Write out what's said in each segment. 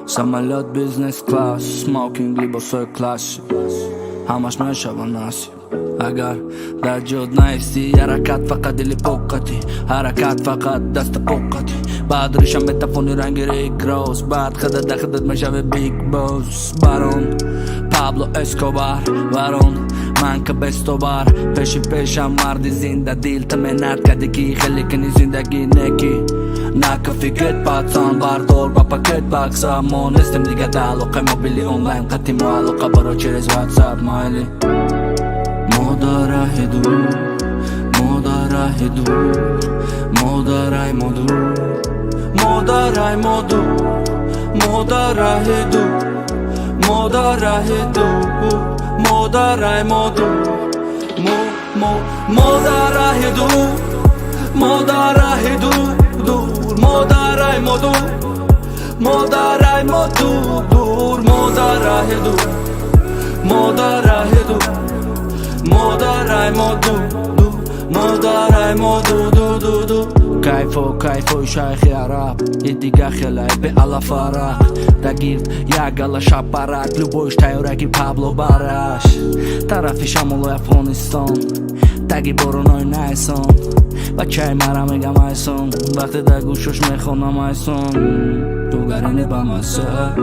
Самолет бизнес-класс, смокинг либо свой классик. Ҳамаш мешава насиб агар дар ҷод наисти. Ҳаракат фақат дили поқати, ҳаракат фақат даста поқати. баъд рӯшан метафони ранги рик роз, баъд хидат хидат мешаве биг бос. барон Пабло Эскобар, барон ман ка бестобар. пеши пешам марди зинда, дил та менат кади ки хеле кини зиндагӣ неки. Накафи гет пацан бардор ба пакет бакса. мо нестем дига да алоқаи мобили онлайн, қатъи мо алоқа баро через WhatsApp майли. мо дар раҳи дур, мо дар раҳи дур, мо дар раҳи мо дур, мо дар раҳи мо дур, мо дар раҳи дур, мо дар раҳи дур, мо дар раҳи мо дур, мо дар раҳи дур, мо дар раҳи дур, мо дар раҳи мо дур, мо дар раҳи мо дур, мо дар раҳи дур, мо дар раҳи дур, мо дар раҳи мо дур, мо дар раҳи мо дур. Кайфо шайхи араб, и дига хелай бе алафарак. дагирд як ала шапарак, любойш тайёраки Пабло Бараш. тарафи шамолои Афғонистон, таги боронои найсон. бачаи мара мегам айсон, вақте дар гӯшош мехонам айсон. тугарини ба маса,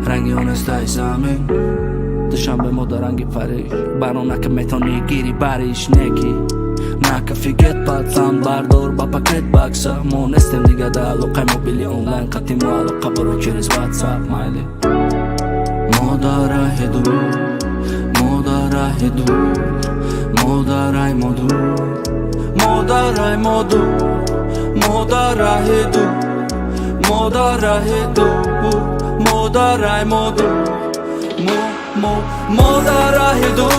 ранги онестай замин. душанбе мо дар ранги Париж, баронака метони гири бариш неки. Накафи гет пацан бардор ба пакет бакса. мо нестем дига да алоқаи мобили онлайн, қатъи мо алоқа баро через WhatsApp майли. мо дар раҳи дур, мо дар раҳи дур, мо дар раҳи мо дур, мо дар раҳи мо дур, мо дар раҳи дур, мо дар раҳи дур, мо дар раҳи мо дур, мо дар раҳи дур,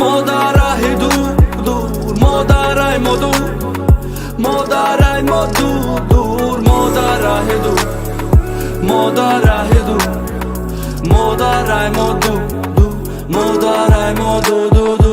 мо дар раҳи дур, мо дар раҳи мо дур, мо дар раҳи мо дур, мо дар раҳи дур, мо дар раҳи дур, мо дар раҳи мо дур, мо дар раҳи мо дур.